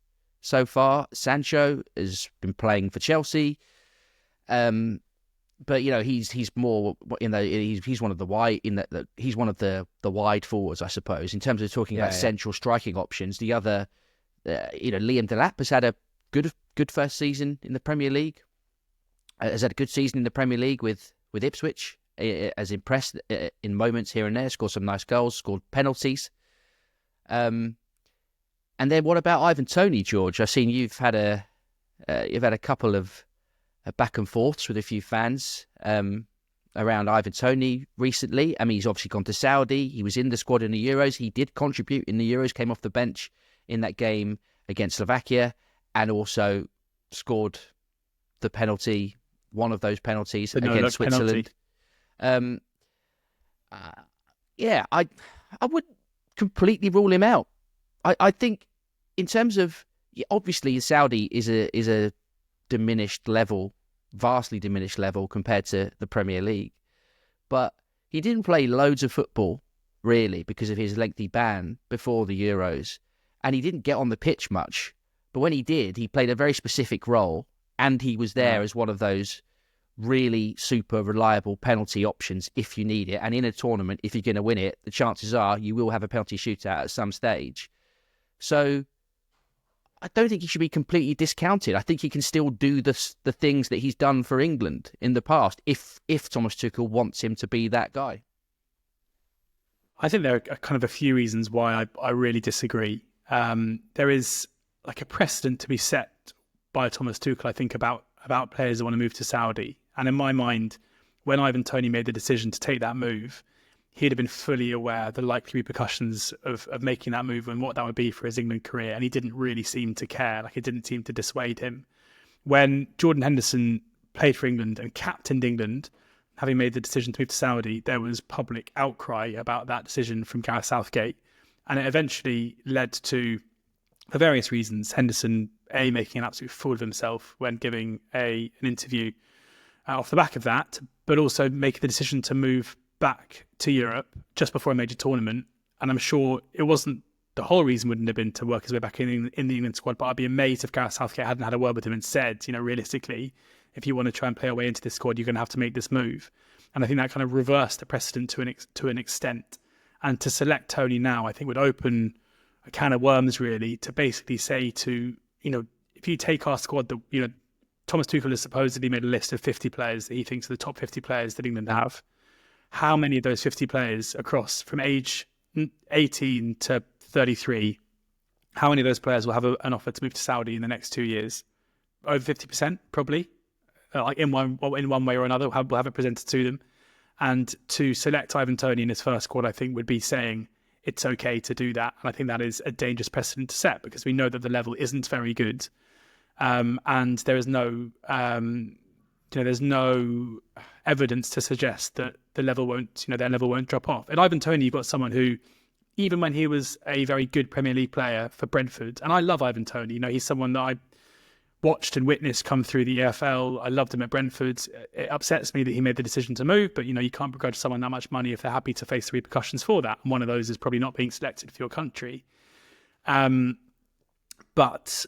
B: so far. Sancho has been playing for Chelsea. But he's more he's one of the wide he's one of the wide forwards, I suppose, in terms of talking about central striking options. The other, Liam Delap has had a good first season in the Premier League. Has had a good season in the Premier League with Ipswich. Has impressed in moments here and there. Scored some nice goals. Scored penalties. And then what about Ivan Toney, George? I've seen you've had a couple of back and forths with a few fans around Ivan Toney recently. He's obviously gone to Saudi. He was in the squad in the Euros. He did contribute in the Euros, came off the bench in that game against Slovakia, and also scored the penalty, one of those penalties against Switzerland. I would completely rule him out. I think in terms of, obviously Saudi is a diminished level, vastly diminished level compared to the Premier League. But he didn't play loads of football, really, because of his lengthy ban before the Euros. And he didn't get on the pitch much. But when he did, he played a very specific role. And he was there as one of those really super reliable penalty options if you need it. And in a tournament, if you're going to win it, the chances are you will have a penalty shootout at some stage. So I don't think he should be completely discounted. I think he can still do the things that he's done for England in the past if Thomas Tuchel wants him to be that guy.
C: I think there are kind of a few reasons why I really disagree. There is like a precedent to be set by Thomas Tuchel, I think, about players that want to move to Saudi. And in my mind, when Ivan Toney made the decision to take that move, he'd have been fully aware of the likely repercussions of making that move and what that would be for his England career. And he didn't really seem to care. Like, it didn't seem to dissuade him. When Jordan Henderson played for England and captained England, having made the decision to move to Saudi, there was public outcry about that decision from Gareth Southgate. And it eventually led to, for various reasons, Henderson, making an absolute fool of himself when giving an interview off the back of that, but also making the decision to move back to Europe just before a major tournament, and I'm sure it wasn't the whole reason wouldn't have been to work his way back in the England squad, but I'd be amazed if Gareth Southgate hadn't had a word with him and said, realistically, if you want to try and play your way into this squad, you're going to have to make this move. And I think that kind of reversed the precedent to an extent. And to select Tony now, I think would open a can of worms, really, to basically say to, if you take our squad, Thomas Tuchel has supposedly made a list of 50 players that he thinks are the top 50 players that England have. How many of those 50 players across from age 18 to 33, how many of those players will have an offer to move to Saudi in the next 2 years? Over 50%, probably. In one way or another, we'll have it presented to them. And to select Ivan Toney in his first squad, I think, would be saying it's okay to do that. And I think that is a dangerous precedent to set, because we know that the level isn't very good. And there is there's no evidence to suggest that their level won't drop off. And Ivan Toney, you've got someone who, even when he was a very good Premier League player for Brentford, and I love Ivan Toney, he's someone that I watched and witnessed come through the EFL. I loved him at Brentford. It upsets me that he made the decision to move, but you can't begrudge someone that much money if they're happy to face the repercussions for that. And one of those is probably not being selected for your country. But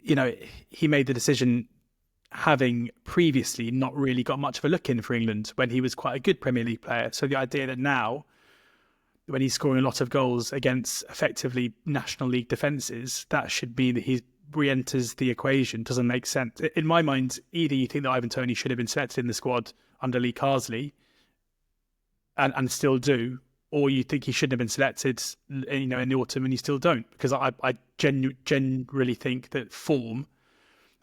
C: he made the decision having previously not really got much of a look in for England when he was quite a good Premier League player. So the idea that now, when he's scoring a lot of goals against effectively National League defences, that should be that he re-enters the equation doesn't make sense. In my mind, either you think that Ivan Toney should have been selected in the squad under Lee Carsley and still do, or you think he shouldn't have been selected in the autumn and you still don't. Because I generally think that form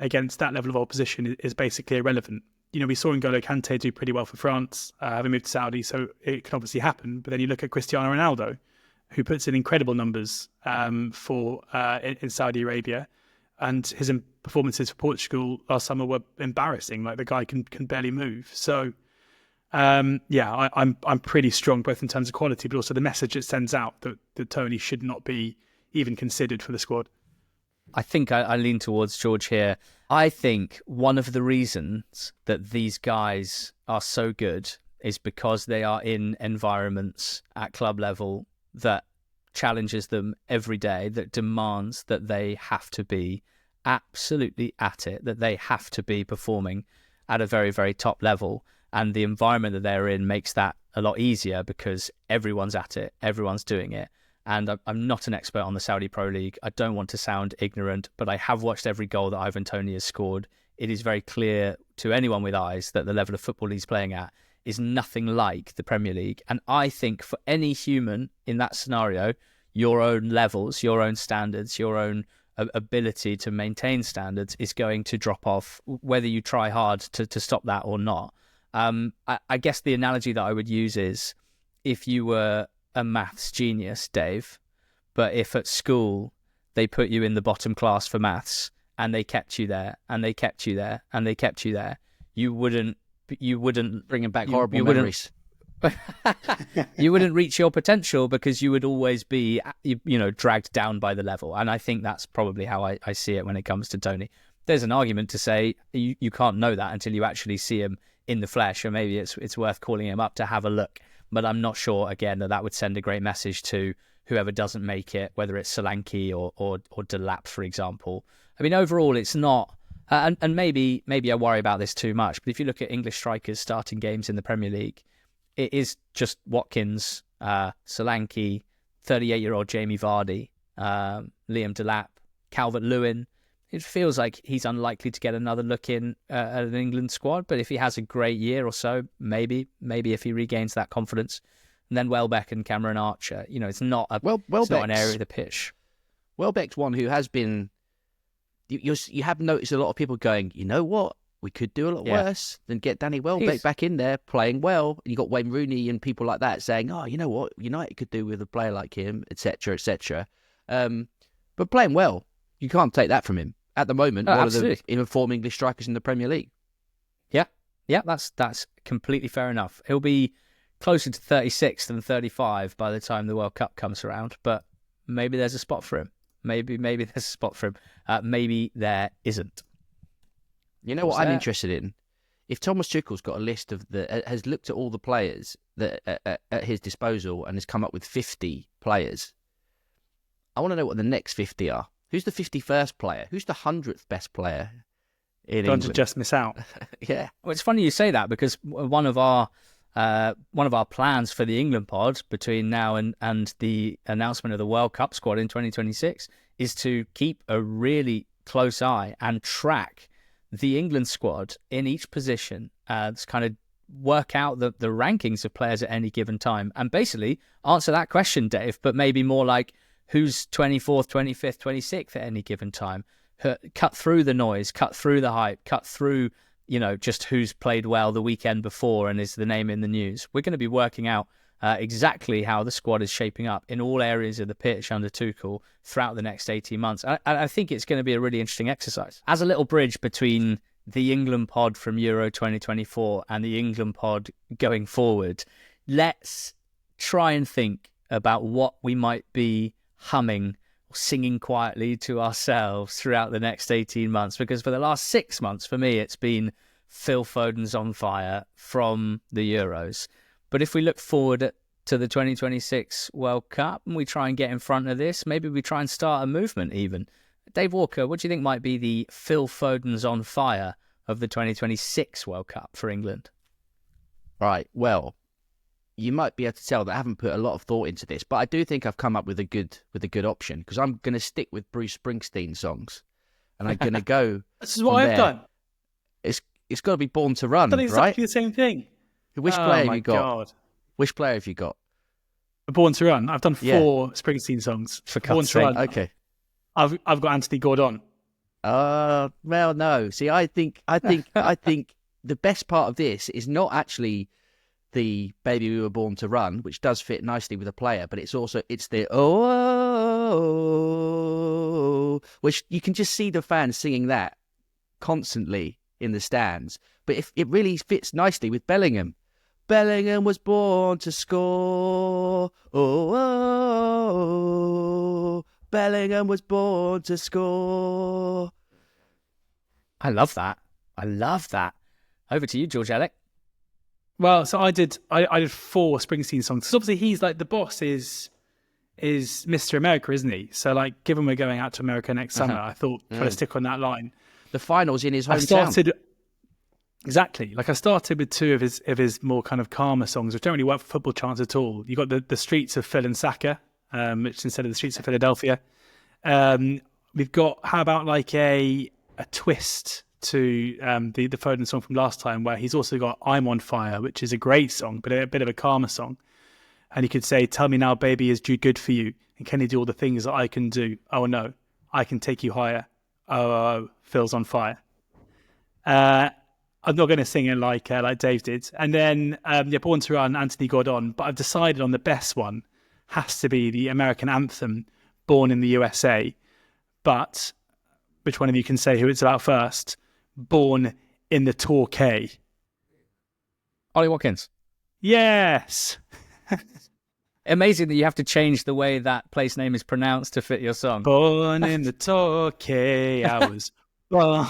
C: against that level of opposition is basically irrelevant. We saw N'Golo Kante do pretty well for France, having moved to Saudi, so it can obviously happen. But then you look at Cristiano Ronaldo, who puts in incredible numbers in Saudi Arabia, and his performances for Portugal last summer were embarrassing. Like, the guy can barely move. So, I'm pretty strong both in terms of quality, but also the message it sends out that Tony should not be even considered for the squad.
A: I think I lean towards George here. I think one of the reasons that these guys are so good is because they are in environments at club level that challenges them every day, that demands that they have to be absolutely at it, that they have to be performing at a very, very top level. And the environment that they're in makes that a lot easier because everyone's at it, everyone's doing it. And I'm not an expert on the Saudi Pro League. I don't want to sound ignorant, but I have watched every goal that Ivan Toney has scored. It is very clear to anyone with eyes that the level of football he's playing at is nothing like the Premier League. And I think for any human in that scenario, your own levels, your own standards, your own ability to maintain standards is going to drop off, whether you try hard to stop that or not. I guess the analogy that I would use is if you were a maths genius, Dave, but if at school they put you in the bottom class for maths and they kept you there and they kept you there and they kept you there, you wouldn't
B: bringing back horrible memories.
A: You wouldn't reach your potential because you would always be, dragged down by the level. And I think that's probably how I see it when it comes to Tony. There's an argument to say you can't know that until you actually see him in the flesh, or maybe it's worth calling him up to have a look. But I'm not sure, again, that would send a great message to whoever doesn't make it, whether it's Solanke or Delap, for example. I mean, overall, it's not... and maybe I worry about this too much, but if you look at English strikers starting games in the Premier League, it is just Watkins, Solanke, 38-year-old Jamie Vardy, Liam Delap, Calvert-Lewin. It feels like he's unlikely to get another look in at an England squad, but if he has a great year or so, maybe if he regains that confidence. And then Welbeck and Cameron Archer, it's not it's not an area of the pitch.
B: Welbeck's one who has been... You have noticed a lot of people going, you know what? We could do a lot worse than get Danny Welbeck back in there playing well. And you got Wayne Rooney and people like that saying, oh, you know what? United could do with a player like him, etc., etc. But playing well, you can't take that from him. At the moment, one
A: absolutely.
B: of the informed English strikers in the Premier League.
A: Yeah, that's completely fair enough. He'll be closer to 36 than 35 by the time the World Cup comes around, but maybe there's a spot for him. Maybe there's a spot for him. Maybe there isn't.
B: You know what I'm interested in if Thomas Tuchel's got a list of has looked at all the players that at his disposal and has come up with 50 players, I want to know what the next 50 are. Who's the 51st player? Who's the 100th best player in England?
C: Don't just miss out.
B: Yeah.
A: Well, it's funny you say that, because one of our plans for the England pod between now and the announcement of the World Cup squad in 2026 is to keep a really close eye and track the England squad in each position, to kind of work out the rankings of players at any given time, and basically answer that question, Dave, but maybe more like who's 24th, 25th, 26th at any given time. Cut through the noise, cut through the hype, cut through, just who's played well the weekend before and is the name in the news. We're going to be working out exactly how the squad is shaping up in all areas of the pitch under Tuchel throughout the next 18 months. I think it's going to be a really interesting exercise. As a little bridge between the England pod from Euro 2024 and the England pod going forward, let's try and think about what we might be humming or singing quietly to ourselves throughout the next 18 months. Because for the last 6 months, for me, it's been Phil Foden's on fire from the Euros. But if we look forward to the 2026 World Cup and we try and get in front of this, maybe we try and start a movement even. Dave Walker, what do you think might be the Phil Foden's on fire of the 2026 World Cup for England?
B: Right, well, you might be able to tell that I haven't put a lot of thought into this, but I do think I've come up with a good option, because I'm going to stick with Bruce Springsteen songs, and I'm going to go.
C: This is what I've done.
B: It's got to be Born to Run,
C: I've done exactly
B: right?
C: the same thing.
B: Which player have you got?
C: God.
B: Which player have you got?
C: Born to Run. I've done 4 Springsteen songs.
A: For
C: Born
A: God's
C: to
A: sake.
C: Run.
B: Okay.
C: I've got Anthony Gordon.
B: Well, no. See, I think the best part of this is not actually the Baby We Were Born to Run, which does fit nicely with a player, but it's the oh, which you can just see the fans singing that constantly in the stands. But if it really fits nicely with Bellingham. Bellingham was born to score. Oh, Bellingham was born to score.
A: I love that. Over to you, George Alec.
C: Well, so I did 4 Springsteen songs. Because obviously he's like, the boss is Mr. America, isn't he? So like, given we're going out to America next summer, I thought try to stick on that line.
B: The final's in his hometown.
C: I started with 2 of his more kind of calmer songs, which don't really work for football charts at all. You got the Streets of Phil and Saka, which instead of the Streets of Philadelphia. We've got, how about like a twist to the Foden song from last time, where he's also got I'm on Fire, which is a great song, but a bit of a calmer song. And he could say, tell me now, baby, is Jude good for you? And can he do all the things that I can do? Oh no, I can take you higher. Oh, Phil's on fire. I'm not going to sing it like Dave did. And then Born to Run, Anthony Gordon. But I've decided on the best one has to be the American anthem, Born in the USA. But which one of you can say who it's about first? Born in the Torquay.
A: Ollie Watkins.
C: Yes.
A: Amazing that you have to change the way that place name is pronounced to fit your song.
C: Born in the Torquay, I was born.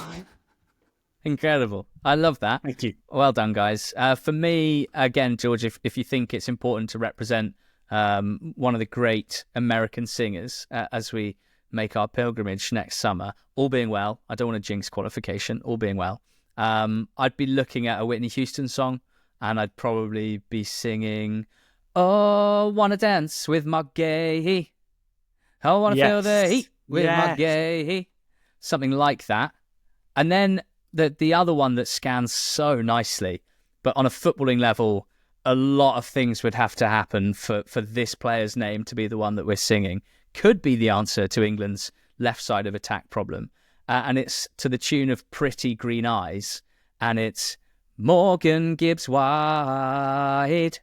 A: Incredible. I love that.
C: Thank you.
A: Well done, guys. For me, again, George, if you think it's important to represent one of the great American singers as we make our pilgrimage next summer, all being well, I don't want to jinx qualification, all being well, I'd be looking at a Whitney Houston song, and I'd probably be singing, oh, wanna dance with my gay, I wanna feel the heat with my gay, something like that. And then the other one that scans so nicely, but on a footballing level, a lot of things would have to happen for this player's name to be the one that we're singing, could be the answer to England's left side of attack problem. And it's to the tune of Pretty Green Eyes, and it's Morgan Gibbs White.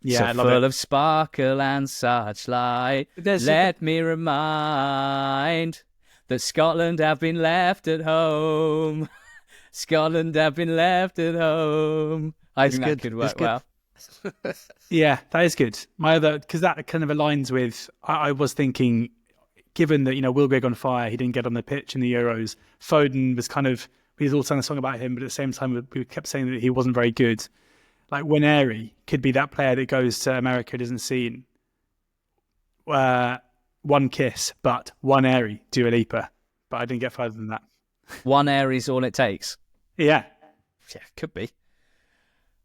C: Yeah,
A: so
C: I love
A: full
C: it.
A: of sparkle and such light. Let me remind that Scotland have been left at home. Scotland have been left at home. I think that could work well.
C: Yeah, that is good. My other, because that kind of aligns with, I was thinking, given that, Will Grigg on fire, he didn't get on the pitch in the Euros. Foden was we all sang a song about him, but at the same time we kept saying that he wasn't very good. Like Waneri could be that player that goes to America and isn't seen. One kiss, but Waneri, Dua Lipa. But I didn't get further than that.
A: One air is all it takes.
C: Yeah.
A: Yeah, could be.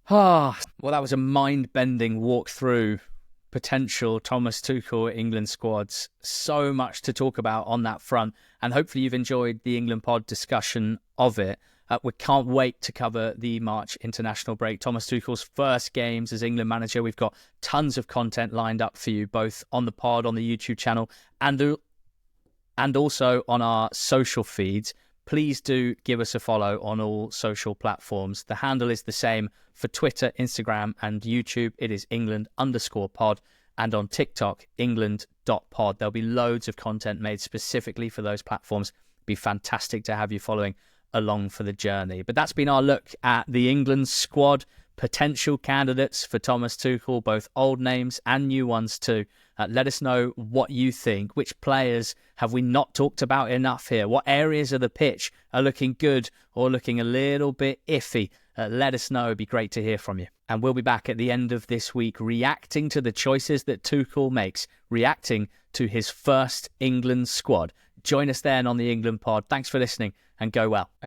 A: Well, that was a mind-bending walk through potential Thomas Tuchel England squads. So much to talk about on that front, and hopefully you've enjoyed the England pod discussion of it. We can't wait to cover the March international break. Thomas Tuchel's first games as England manager. We've got tons of content lined up for you, both on the pod, on the YouTube channel, and also on our social feeds. Please do give us a follow on all social platforms. The handle is the same for Twitter, Instagram, and YouTube. It is England_pod. And on TikTok, England.pod. There'll be loads of content made specifically for those platforms. It'd be fantastic to have you following along for the journey. But that's been our look at the England squad, potential candidates for Thomas Tuchel, both old names and new ones too. Let us know what you think. Which players have we not talked about enough here? What areas of the pitch are looking good or looking a little bit iffy? Let us know. It'd be great to hear from you. And we'll be back at the end of this week reacting to the choices that Tuchel makes, reacting to his first England squad. Join us then on the England pod. Thanks for listening and go well.